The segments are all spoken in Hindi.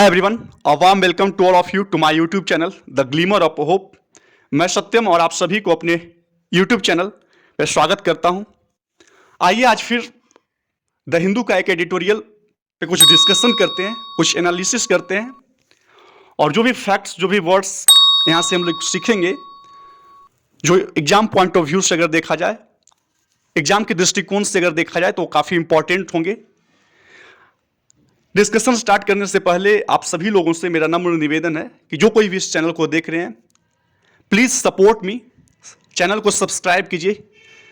Hi everyone, a warm welcome to all of you to my YouTube channel the glimmer of hope. मैं सत्यम और आप सभी को अपने यूट्यूब चैनल पे स्वागत करता हूं। आइए आज फिर द हिंदू का एक एडिटोरियल पे कुछ डिस्कशन करते हैं, कुछ एनालिसिस करते हैं और जो भी फैक्ट्स, जो भी वर्ड्स यहाँ से हम लोग सीखेंगे, जो एग्जाम पॉइंट ऑफ व्यू से अगर देखा जाए, एग्जाम के दृष्टिकोण से अगर देखा जाए तो काफ़ी इंपॉर्टेंट होंगे। डिस्कशन स्टार्ट करने से पहले आप सभी लोगों से मेरा नम्र निवेदन है कि जो कोई भी इस चैनल को देख रहे हैं, प्लीज़ सपोर्ट मी। चैनल को सब्सक्राइब कीजिए,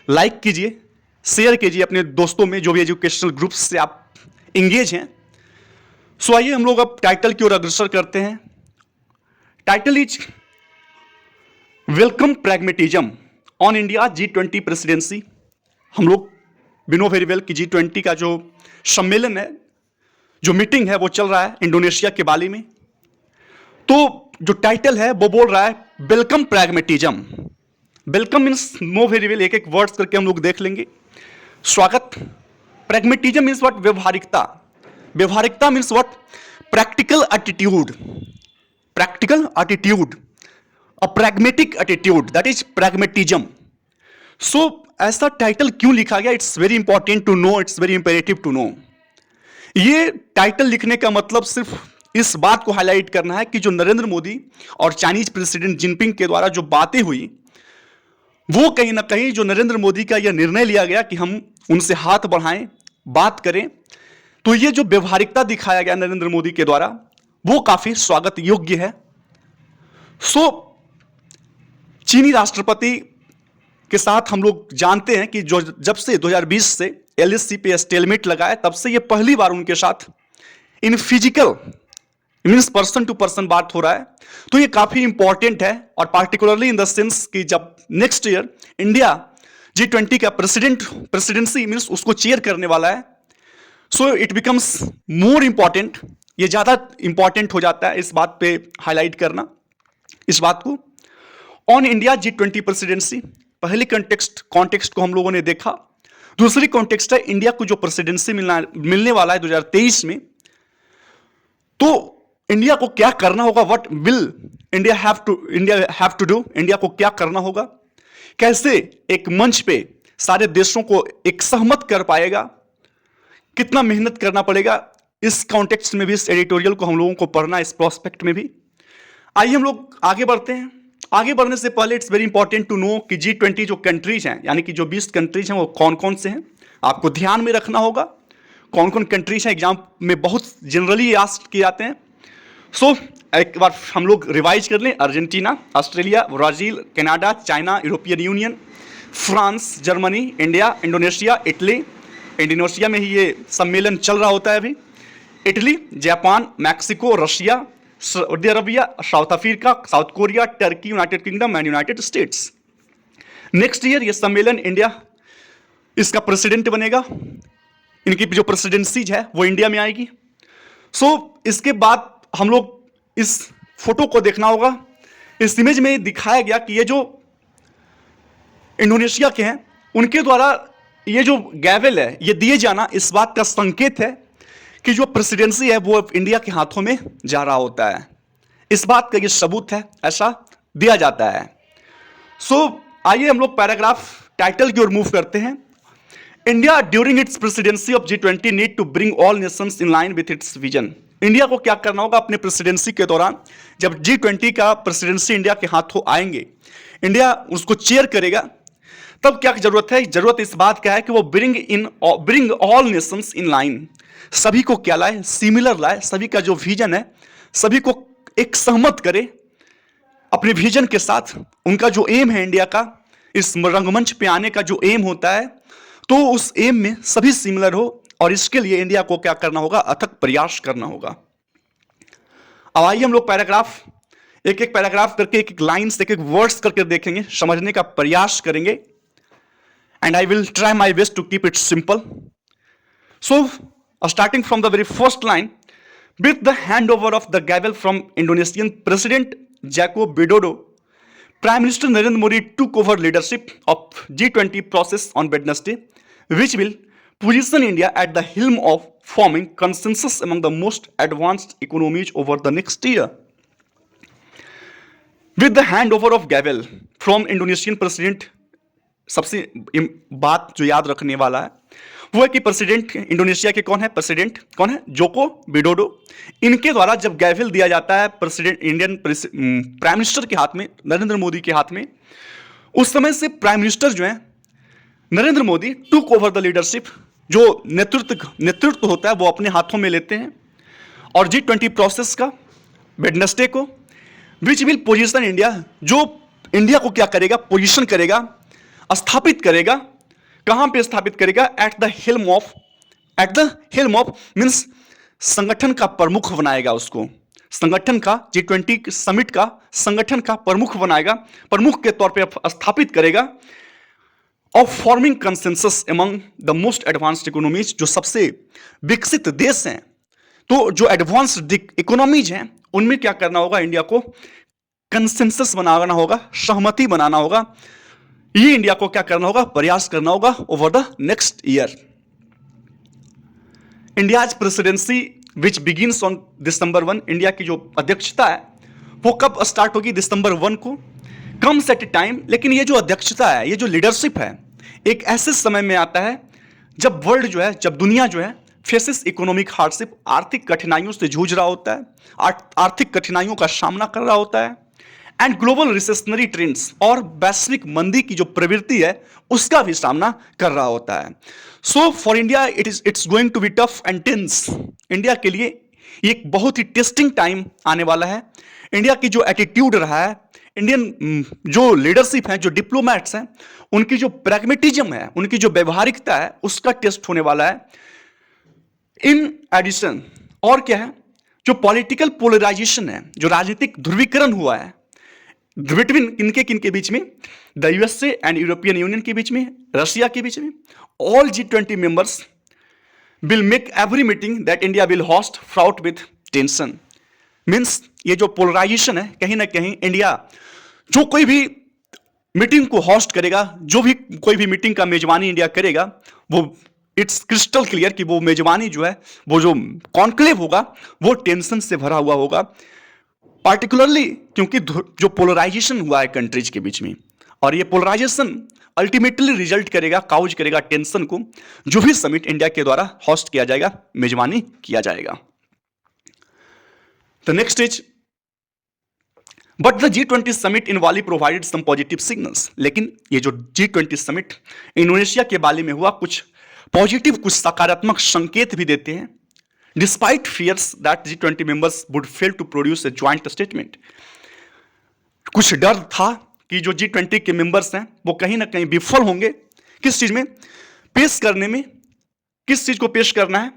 लाइक कीजिए, शेयर कीजिए अपने दोस्तों में जो भी एजुकेशनल ग्रुप्स से आप इंगेज हैं। सो आइए हम लोग अब टाइटल की ओर अग्रसर करते हैं। Title is welcome pragmatism on India G20 presidency. हम लोग बिनो वेरी वेल कि G20 का जो सम्मेलन है, जो मीटिंग है, वो चल रहा है इंडोनेशिया के बाली में। तो जो टाइटल है वो बोल रहा है welcome pragmatism. Welcome means no very well, एक एक वर्ड्स करके हम लोग देख लेंगे। स्वागत। Pragmatism means what? व्यवहारिकता। व्यवहारिकता means what? Practical attitude. Practical attitude, a pragmatic attitude, that is pragmatism. So ऐसा टाइटल क्यों लिखा गया? It's very important to know, it's very imperative to know. ये टाइटल लिखने का मतलब सिर्फ इस बात को हाईलाइट करना है कि जो नरेंद्र मोदी और चाइनीज प्रेसिडेंट जिनपिंग के द्वारा जो बातें हुई, वो कहीं ना कहीं जो नरेंद्र मोदी का यह निर्णय लिया गया कि हम उनसे हाथ बढ़ाएं, बात करें, तो ये जो व्यवहारिकता दिखाया गया नरेंद्र मोदी के द्वारा, वो काफी स्वागत योग्य है। सो चीनी राष्ट्रपति के साथ हम लोग जानते हैं कि जो जब से 2020 से LAC पे स्टेलमेट लगा है, तब से ये पहली बार उनके साथ in physical means person to person बात हो रहा है। तो ये काफी इंपॉर्टेंट है और पार्टिकुलरली इन द सेंस कि जब नेक्स्ट ईयर इंडिया G20 का प्रेसिडेंसी मीन्स उसको चेयर करने वाला है, so it becomes more important. ये ज्यादा इंपॉर्टेंट हो जाता है इस बात पे हाईलाइट करना, इस बात को। ऑन इंडिया G20 प्रेसिडेंसी, पहले कॉन्टेक्स्ट को हम लोगों ने देखा। दूसरी कॉन्टेक्स्ट है इंडिया को जो प्रेसिडेंसी मिलने वाला है 2023 में, तो इंडिया को क्या करना होगा? What will India have to do? India को क्या करना होगा? कैसे एक मंच पे सारे देशों को एक सहमत कर पाएगा? कितना मेहनत करना पड़ेगा? इस कॉन्टेक्स्ट में भी, इस एडिटोरियल को हम लोगों को पढ़ना, इस प्रोस्पेक्ट में भी। आइए हम लोग आगे बढ़ते हैं। आगे बढ़ने से पहले it's very important to know कि G20 जो कंट्रीज हैं, यानी कि जो 20 कंट्रीज हैं, वो कौन कौन से हैं, आपको ध्यान में रखना होगा। कौन कौन कंट्रीज हैं, एग्जाम में बहुत जनरली आस्क किए जाते हैं। सो एक बार हम लोग रिवाइज कर लें। Argentina, Australia, Brazil, Canada, China, European union, France, Germany, India, Indonesia, Italy. Indonesia में ही ये सम्मेलन चल रहा होता है अभी। Italy, Japan, Mexico, Russia, Saudi Arabia, south Africa, south Korea, Turkey, United kingdom and United states. Next year ये सम्मेलन इंडिया इसका प्रेसिडेंट बनेगा। इनकी जो प्रेसिडेंसीज है वो इंडिया में आएगी। सो इसके बाद हम लोग इस फोटो को देखना होगा। इस इमेज में दिखाया गया कि ये जो इंडोनेशिया के हैं, उनके द्वारा ये जो गैवेल है ये दिए जाना इस बात का संकेत है कि जो प्रेसिडेंसी है वो इंडिया के हाथों में जा रहा होता है। इस बात का ये सबूत है, ऐसा दिया जाता है। सो आइए हम लोग पैराग्राफ टाइटल की ओर मूव करते हैं। India during its presidency of G20 need to bring all nations in line with its vision. India को क्या करना होगा अपने प्रेसिडेंसी के दौरान? जब G20 का प्रेसिडेंसी इंडिया के हाथों आएंगे, इंडिया उसको चेयर करेगा, तब क्या जरूरत है? जरूरत इस बात का है कि वो bring all nations in line, सभी को क्या लाए? सिमिलर लाए। सभी का जो विजन है, सभी को एक सहमत करे अपने विजन के साथ। उनका जो एम है इंडिया का, इस रंगमंच पे आने का जो एम होता है, तो उस एम में सभी सिमिलर हो, और इसके लिए इंडिया को क्या करना होगा? अथक प्रयास करना होगा। अब आइए हम लोग पैराग्राफ, एक एक पैराग्राफ करके, एक एक लाइन्स, एक एक वर्ड्स करके देखेंगे, समझने का प्रयास करेंगे। And I will try my best to keep it simple. So starting from the very first line, with the handover of the gavel from Indonesian President Joko Widodo, Prime Minister Narendra Modi took over leadership of G20 process on Wednesday, which will position India at the helm of forming consensus among the most advanced economies over the next year. With the handover of gavel from Indonesian president, सबसे बात जो याद रखने वाला है वो है कि प्रेसिडेंट इंडोनेशिया के कौन है, प्रेसिडेंट कौन है, जोको विडोडो। इनके द्वारा जब गैवेल दिया जाता है प्रेसिडेंट इंडियन प्राइम मिनिस्टर के हाथ में, नरेंद्र मोदी के हाथ में, उस समय से प्राइम मिनिस्टर जो है Narendra Modi took over the leadership, जो नेतृत्व होता है वो अपने हाथों में लेते हैं। और G20 प्रोसेस का वेडनेसडे को विच विल पोजीशन इंडिया, जो इंडिया को क्या करेगा, पोजीशन करेगा, स्थापित करेगा। कहां पे स्थापित करेगा? At the helm of means संगठन का प्रमुख बनाएगा उसको, संगठन का G20 समिट का संगठन का प्रमुख बनाएगा, प्रमुख के तौर पे स्थापित करेगा। Of forming consensus among the most advanced economies, जो सबसे विकसित देश हैं, तो जो एडवांस्ड इकोनॉमीज हैं उनमें क्या करना होगा, इंडिया को कंसेंसस बनाना होगा, सहमति बनाना होगा। ये इंडिया को क्या करना होगा, प्रयास करना होगा over the next year. India's presidency which begins on December 1, India की जो अध्यक्षता है वो कब स्टार्ट होगी, दिसंबर 1 को। कम्स एट ए टाइम, लेकिन ये जो अध्यक्षता है, ये जो लीडरशिप है, एक ऐसे समय में आता है जब वर्ल्ड जो है, जब दुनिया जो है फेसिस इकोनॉमिक हार्डशिप, आर्थिक कठिनाइयों से जूझ रहा होता है, आर्थिक कठिनाइयों का सामना कर रहा होता है, एंड ग्लोबल रिसेशनरी ट्रेंड्स, और वैश्विक मंदी की जो प्रवृत्ति है उसका भी सामना कर रहा होता है। So for India it's going to be tough and tense. India के लिए एक बहुत ही टेस्टिंग टाइम आने वाला है। इंडिया की जो एटीट्यूड रहा है, इंडियन जो लीडरशिप है, जो डिप्लोमैट्स हैं, उनकी जो प्रैग्मेटिज्म है, उनकी जो व्यवहारिकता है, उसका टेस्ट होने वाला है। इन एडिशन, और क्या है, जो पॉलिटिकल पोलराइजेशन है, जो राजनीतिक ध्रुवीकरण हुआ है बिटवीन किनके बीच में, the USA and European Union के बीच में, रशिया के बीच में, all G20 members will make every meeting that India will host fraught with tension. Means ये जो पोलराइजेशन है, कहीं ना कहीं इंडिया जो कोई भी मीटिंग को होस्ट करेगा, जो भी कोई भी मीटिंग का मेजबानी इंडिया करेगा, वो इट्स क्रिस्टल क्लियर कि वो मेजबानी जो है, वो जो कॉन्क्लेव होगा वो टेंशन से भरा हुआ होगा, पार्टिकुलरली क्योंकि जो पोलराइजेशन हुआ है कंट्रीज के बीच में, और ये पोलराइजेशन अल्टीमेटली रिजल्ट करेगा, काउज करेगा टेंशन को, जो भी समिट इंडिया के द्वारा होस्ट किया जाएगा, मेजबानी किया जाएगा। The next is but the G20 summit in Bali provided some positive signals. लेकिन ये जो G20 समिट इंडोनेशिया के बाली में हुआ, कुछ पॉजिटिव, कुछ सकारात्मक संकेत भी देते हैं। Despite fears that G20 members would fail to produce a joint statement, कुछ डर था कि जो G20 के मेंबर्स हैं वो कहीं ना कहीं विफल होंगे किस चीज में, पेश करने में। किस चीज को पेश करना है,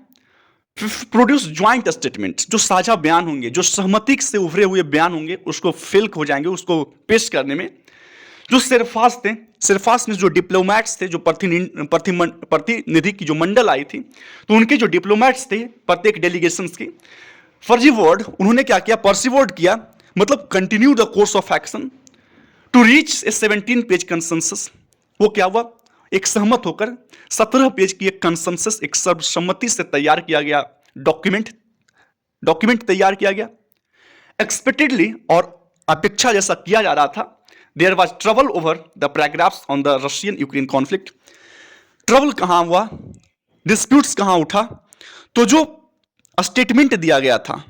प्रोड्यूस ज्वाइंट स्टेटमेंट, जो साझा बयान होंगे, जो सहमति से उभरे हुए बयान होंगे, उसको फेल हो जाएंगे उसको पेश करने में। जो सिरफास थे, सिरफास में जो डिप्लोमैट्स थे, जो प्रतिनिधि की जो मंडल आई थी, तो उनके जो डिप्लोमैट्स थे प्रत्येक डेलीगेशंस की, फर्जीवर्ड, उन्होंने क्या किया, परसिवर्ड किया, मतलब continue the course of action to reach a 17 page consensus. वो क्या हुआ, एक सहमत होकर 17 पेज की एक कंसेंसस, एक सर्वसम्मति से तैयार किया गया डॉक्यूमेंट तैयार किया गया। एक्सपेक्टेडली, और अपेक्षा जैसा किया जा रहा था, there was trouble over the paragraphs on the Russian Ukraine conflict. Trouble कहां हुआ, डिस्प्यूट्स कहां उठा, तो जो स्टेटमेंट दिया गया था,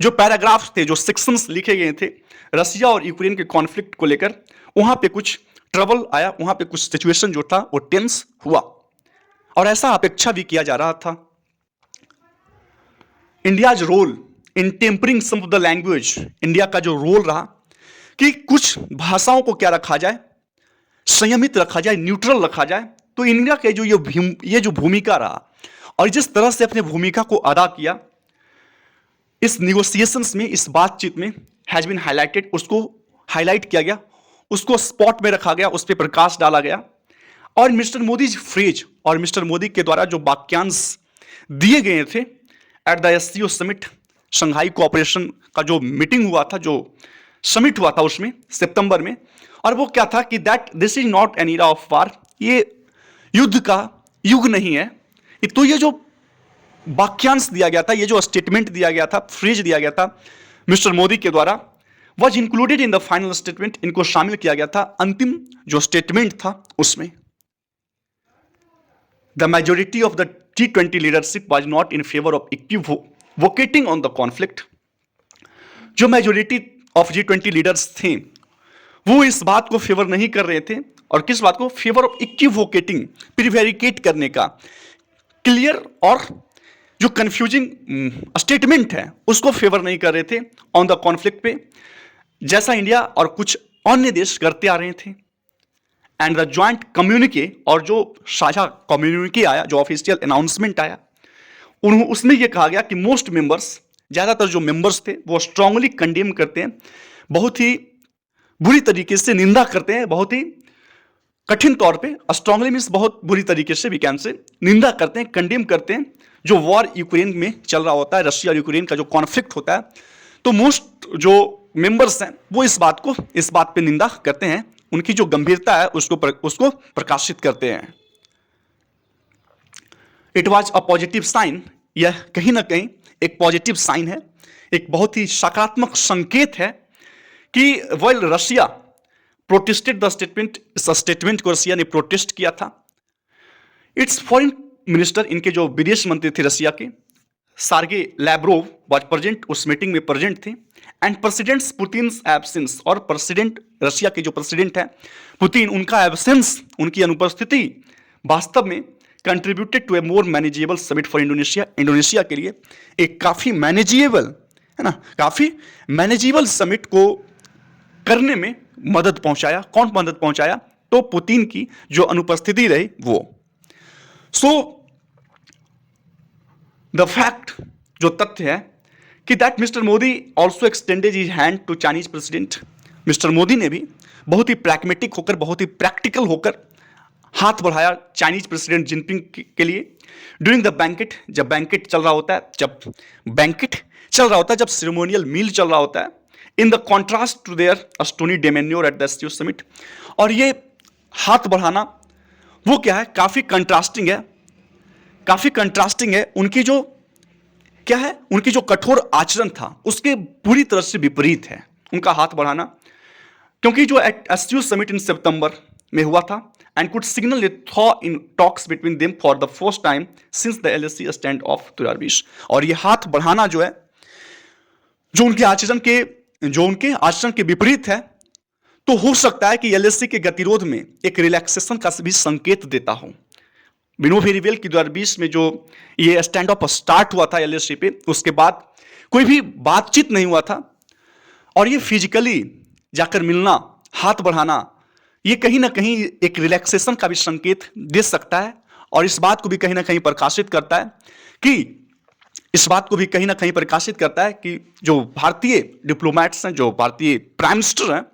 जो पैराग्राफ्स थे, जो सेक्शंस लिखे गए थे रशिया और यूक्रेन के कॉन्फ्लिक्ट को लेकर, वहां पे कुछ ट्रबल आया, वहां पे कुछ सिचुएशन जो था वो टेंस हुआ, और ऐसा अपेक्षा भी किया जा रहा था। India's role in tempering some of the language, India का जो रोल रहा कि कुछ भाषाओं को क्या रखा जाए, संयमित रखा जाए, न्यूट्रल रखा जाए। तो इंडिया के जो ये जो भूमिका रहा, और जिस तरह से अपने भूमिका को अदा किया इस निगोसिएशंस में, इस बातचीत में, हैज बीन हाईलाइटेड, उसको हाईलाइट किया गया, उसको स्पॉट में रखा गया, उस पर प्रकाश डाला गया। और मिस्टर मोदी फ्रेज और मिस्टर मोदी के द्वारा जो वाक्यांश दिए गए थे at the SCO summit, Shanghai cooperation का जो मीटिंग हुआ था, जो समिट हुआ था उसमें सितंबर में, और वो क्या था कि that this is not an era of war, ये युद्ध का युग नहीं है। तो ये जो वाक्यांश दिया गया था, ये जो स्टेटमेंट दिया गया था, फ्रेज दिया गया था मिस्टर मोदी के द्वारा, was included in the final statement, इनको शामिल किया गया था अंतिम जो स्टेटमेंट था उसमें। The majority of the G20 leadership was not in favour of equivocating on the conflict. जो मेजोरिटी ऑफ G20 लीडर्स थे वो इस बात को फेवर नहीं कर रहे थे, और किस बात को? फेवर ऑफ इक्विवोकेटिंग, प्रिवेरिकेट करने का, क्लियर और जो कंफ्यूजिंग स्टेटमेंट है उसको फेवर नहीं कर रहे थे ऑन द कॉन्फ्लिक्ट पे, जैसा इंडिया और कुछ अन्य देश करते आ रहे थे। एंड द ज्वाइंट कम्युनिके, और जो साझा कम्युनिके आया, जो ऑफिशियल अनाउंसमेंट आया, उसमें यह कहा गया कि मोस्ट मेंबर्स, ज़्यादातर जो मेंबर्स थे वो स्ट्रांगली कंडेम करते हैं, बहुत ही बुरी तरीके से निंदा करते हैं, बहुत ही कठिन तौर पे, स्ट्रांगली मीन्स बहुत बुरी तरीके से, भी कैन से निंदा करते हैं, कंडेम करते हैं जो वॉर यूक्रेन में चल रहा होता है, रशिया और यूक्रेन का जो कॉन्फ्लिक्ट होता है। तो मोस्ट जो मेंबर्स हैं वो इस बात पे निंदा करते हैं, उनकी जो गंभीरता है उसको प्रकाशित करते हैं। It was a positive sign, यह कहीं ना कहीं एक पॉजिटिव साइन है, एक बहुत ही सकारात्मक संकेत है कि well Russia protested the statement, इस स्टेटमेंट को रशिया ने प्रोटेस्ट किया था। इट्स फॉरेन मिनिस्टर, इनके जो विदेश मंत्री थे रशिया के, सार्गे लैब्रोव वाज प्रेजेंट, उस मीटिंग में प्रेजेंट थे। एंड प्रेसिडेंट पुतिन्स एब्सेंस, और प्रेसिडेंट रशिया के जो प्रेसिडेंट हैं पुतिन, उनका एब्सेंस, उनकी अनुपस्थिति वास्तव में contributed to a more manageable summit for Indonesia, Indonesia के लिए एक काफ़ी मैनेजेबल, है ना, काफ़ी मैनेजेबल समिट को करने में मदद पहुंचाया। कौन मदद पहुंचाया? तो पुतिन की जो अनुपस्थिति रही वो। सो द फैक्ट, जो तथ्य है कि that mister Modi also extended his hand to Chinese president, mister Modi ने भी बहुत ही प्रैग्मेटिक होकर, बहुत ही प्रैक्टिकल होकर हाथ बढ़ाया चाइनीज प्रेसिडेंट जिनपिंग के लिए ड्यूरिंग द बैंकेट, जब बैंकेट चल रहा होता है, जब सेरेमोनियल मील चल रहा होता है, in the contrast to their stony demeanour at the SCO summit. और ये हाथ बढ़ाना वो क्या है? काफ़ी कंट्रास्टिंग है उनकी जो क्या है, उनकी जो कठोर आचरण था उसके पूरी तरह से विपरीत है उनका हाथ बढ़ाना, क्योंकि जो एससीओ समिट इन सितंबर में हुआ था and could signal A thaw in talks between them for the first time since the LAC stand of 2020। और ये हाथ बढ़ाना जो है, जो उनके आचरण के विपरीत है, तो हो सकता है कि एलएसी के गतिरोध में एक रिलैक्सेशन का भी संकेत देता हो। बिनो वेरी वेल की 2020 में जो ये स्टैंड ऑफ स्टार्ट हुआ था एलएसी पे, उसके बाद कोई भी बातचीत नहीं हुआ था, और ये फिजिकली जाकर मिलना, हाथ बढ़ाना, ये कहीं ना कहीं एक रिलैक्सेशन का भी संकेत दे सकता है, और इस बात को भी कहीं ना कहीं प्रकाशित करता है कि जो भारतीय डिप्लोमैट्स हैं, जो भारतीय प्राइम मिनिस्टर हैं,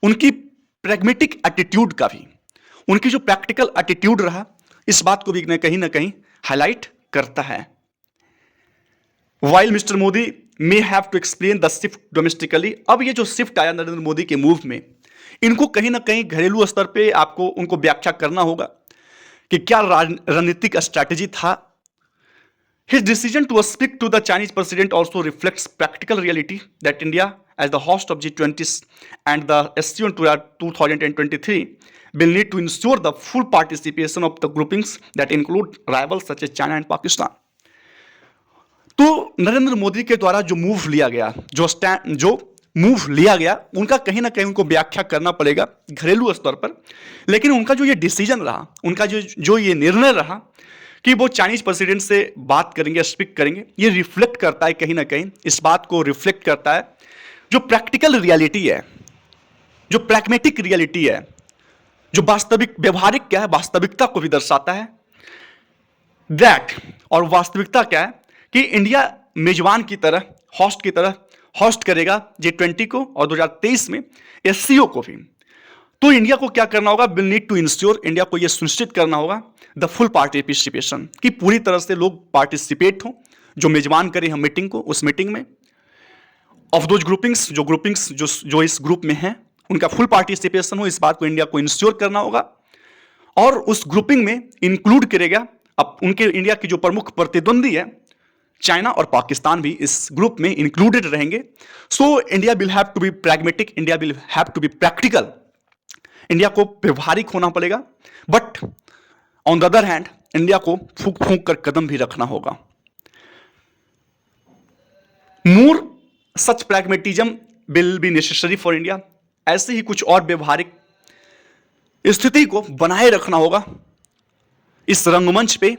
उनकी प्रैग्मेटिक एटीट्यूड का भी, उनकी जो प्रैक्टिकल एटीट्यूड रहा, इस बात को भी कहीं ना कहीं हाईलाइट करता है। While mister Modi may have to explain the shift domestically, अब ये जो शिफ्ट आया नरेंद्र मोदी के मूव में, इनको कहीं ना कहीं घरेलू स्तर पे आपको उनको व्याख्या करना होगा कि क्या रणनीतिक स्ट्रैटेजी था। His decision to speak to the Chinese president also reflects practical reality that India, as the host of G20 and the SCO in 2023, will need to ensure the full participation of the groupings that include rivals such as China and Pakistan. तो नरेंद्र मोदी के द्वारा जो मूव लिया गया, उनका कहीं ना कहीं उनको व्याख्या करना पड़ेगा घरेलू स्तर पर, लेकिन उनका जो ये डिसीजन रहा, उनका जो ये निर्णय रहा कि वो चाइनीज प्रेसिडेंट से बात करेंगे, स्पीक करेंगे, ये रिफ्लेक्ट करता है, कहीं ना कहीं इस बात को रिफ्लेक्ट करता है जो प्रैक्टिकल रियलिटी है, जो प्रैग्मेटिक रियलिटी है, जो वास्तविक व्यवहारिक क्या है, वास्तविकता को भी दर्शाता है। दैट, और वास्तविकता क्या है कि इंडिया मेजबान की तरह, होस्ट करेगा G20 को, और 2023 में एससीओ को भी। तो इंडिया को क्या करना होगा? Will need to ensure, India को यह सुनिश्चित करना होगा द फुल पार्टिसिपेशन, कि पूरी तरह से लोग पार्टिसिपेट हों, जो मेजबान करें हम मीटिंग को, उस मीटिंग में ऑफ दोज ग्रुपिंग्स जो इस ग्रुप में हैं, उनका फुल पार्टिसिपेशन हो, इस बात को इंडिया को इंश्योर करना होगा। और उस ग्रुपिंग में इंक्लूड करेगा अब उनके इंडिया की जो प्रमुख प्रतिद्वंदी है चाइना और पाकिस्तान भी इस ग्रुप में इंक्लूडेड रहेंगे। So India will have to be pragmatic, India will have to be practical, India को व्यवहारिक होना पड़ेगा। But on the other hand India को फूंक फूंक कर कदम भी रखना होगा। More such pragmatism will be necessary for India. ऐसे ही कुछ और व्यवहारिक स्थिति को बनाए रखना होगा इस रंगमंच पे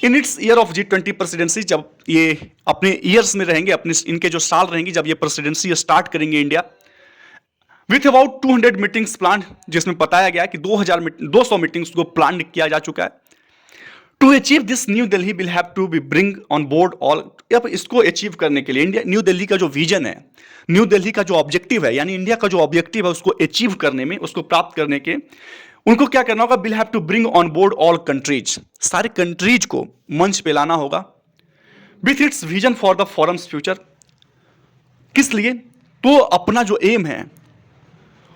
in its year of G20 presidency. जब ये अपने ईयर्स में रहेंगे, अपने इनके जो साल रहेंगे जब ये प्रेसिडेंसी स्टार्ट करेंगे India, with about 200 meetings plan, जिसमें बताया गया कि 200 मीटिंग्स को प्लान किया जा चुका है। To achieve this New Delhi will have to be bring on board all. अब इसको अचीव करने के लिए इंडिया, न्यू दिल्ली का जो विजन है, न्यू दिल्ली का जो ऑब्जेक्टिव है, यानी इंडिया का जो ऑब्जेक्टिव है उसको अचीव करने में, उसको प्राप्त करने के उनको क्या करना होगा, will have to bring on board all countries, सारे कंट्रीज को मंच पे लाना होगा with its vision for the forum's future. किस लिए? तो अपना जो एम है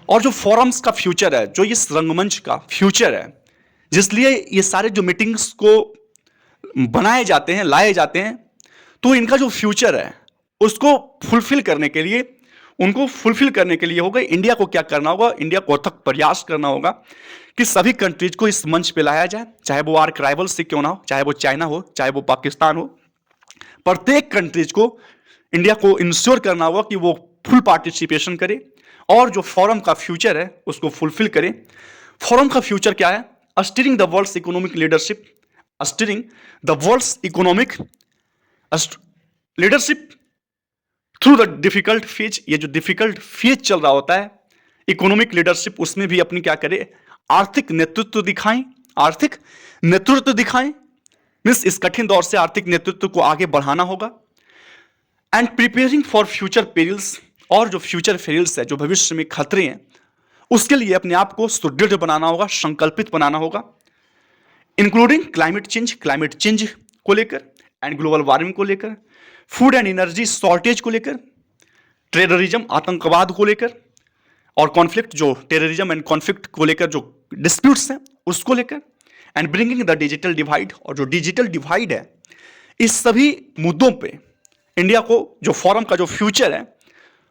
और जो फोरम्स का फ्यूचर है, जो इस रंगमंच का फ्यूचर है, जिसलिए ये सारे जो मीटिंग्स को बनाए जाते हैं, लाए जाते हैं, तो इनका जो फ्यूचर है उसको फुलफिल करने के लिए, उनको फुलफिल करने के लिए होगा इंडिया को क्या करना होगा, इंडिया को अथक प्रयास करना होगा कि सभी कंट्रीज को इस मंच पे लाया जाए, चाहे वो आर्क राइवल से क्यों ना हो, चाहे वो चाइना हो, चाहे वो पाकिस्तान हो। प्रत्येक कंट्रीज को इंडिया को इंश्योर करना होगा कि वो फुल पार्टिसिपेशन करे और जो फोरम का फ्यूचर है उसको फुलफिल करे। फोरम का फ्यूचर क्या है? Steering the world's economic leadership, steering the world's economic leadership through the difficult phase. ये जो डिफिकल्ट फेज चल रहा होता है इकोनॉमिक लीडरशिप, उसमें भी अपनी क्या करे, आर्थिक नेतृत्व दिखाएं, आर्थिक नेतृत्व दिखाएं। मीन्स इस कठिन दौर से आर्थिक नेतृत्व को आगे बढ़ाना होगा। And preparing for future perils, और जो फ्यूचर पेरिल्स है, जो भविष्य में खतरे हैं, उसके लिए अपने आप को सुदृढ़ बनाना होगा, संकल्पित बनाना होगा। इंक्लूडिंग क्लाइमेट चेंज को लेकर एंड ग्लोबल वार्मिंग को लेकर, फूड एंड एनर्जी शॉर्टेज को लेकर, टेररिज्म आतंकवाद को लेकर, और कॉन्फ्लिक्ट, जो टेररिज्म एंड कॉन्फ्लिक्ट को लेकर जो डिस्प्यूट्स हैं उसको लेकर, and bringing the digital divide, और जो डिजिटल डिवाइड है, इस सभी मुद्दों पे इंडिया को जो फोरम का जो फ्यूचर है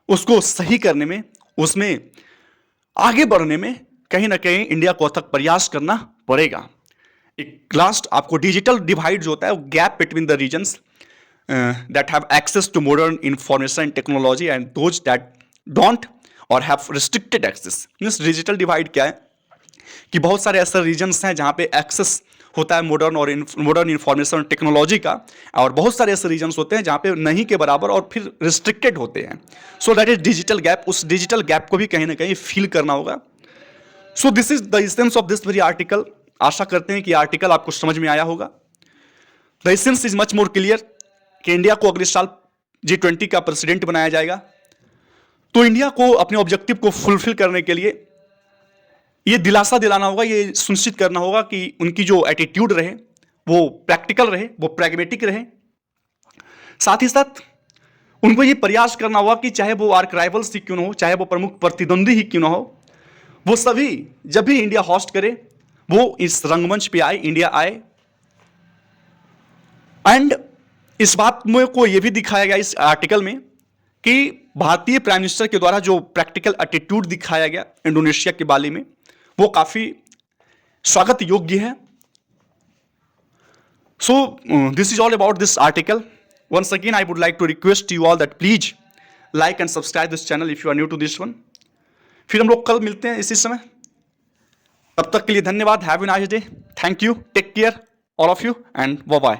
उसको सही करने में, उसमें आगे बढ़ने में कहीं ना कहीं इंडिया को अथक प्रयास करना पड़ेगा। एक लास्ट आपको डिजिटल डिवाइड जो होता है, वो gap between the regions that have access to modern information technology and those that don't or have restricted access। Means digital divide क्या है कि बहुत सारे ऐसे रीजन्स हैं जहाँ पे एक्सेस होता है मॉडर्न इंफॉर्मेशन टेक्नोलॉजी का, और बहुत सारे ऐसे रीजन्स होते हैं जहाँ पे नहीं के बराबर और फिर रिस्ट्रिक्टेड होते हैं। So that is digital gap. उस डिजिटल गैप को भी कहीं ना कहीं फील करना होगा। So this is the essence of this very article. आशा करते हैं कि आर्टिकल आपको समझ में आया होगा। The essence is much more clear कि इंडिया को अगले साल G20 का प्रेसिडेंट बनाया जाएगा, तो इंडिया को अपने ऑब्जेक्टिव को फुलफिल करने के लिए ये दिलासा दिलाना होगा, ये सुनिश्चित करना होगा कि उनकी जो एटीट्यूड रहे वो प्रैक्टिकल रहे, वो प्रैग्मेटिक रहे। साथ ही साथ उनको ये प्रयास करना होगा कि चाहे वो आर्क राइवल्स ही क्यों ना हो, चाहे वो प्रमुख प्रतिद्वंदी ही क्यों ना हो, वो सभी जब भी इंडिया होस्ट करे वो इस रंगमंच पे आए, इंडिया आए। एंड इस बात में को यह भी दिखाया गया इस आर्टिकल में कि भारतीय प्राइम मिनिस्टर के द्वारा जो प्रैक्टिकल एटीट्यूड दिखाया गया इंडोनेशिया के बारे में, वो काफी स्वागत योग्य है। So this is all about this article. Once again I would like to request you all that please like and subscribe this channel if you are new to this one. फिर हम लोग कल मिलते हैं इसी समय। तब तक के लिए धन्यवाद। Have a nice day. Thank you. Take care all of you and bye bye.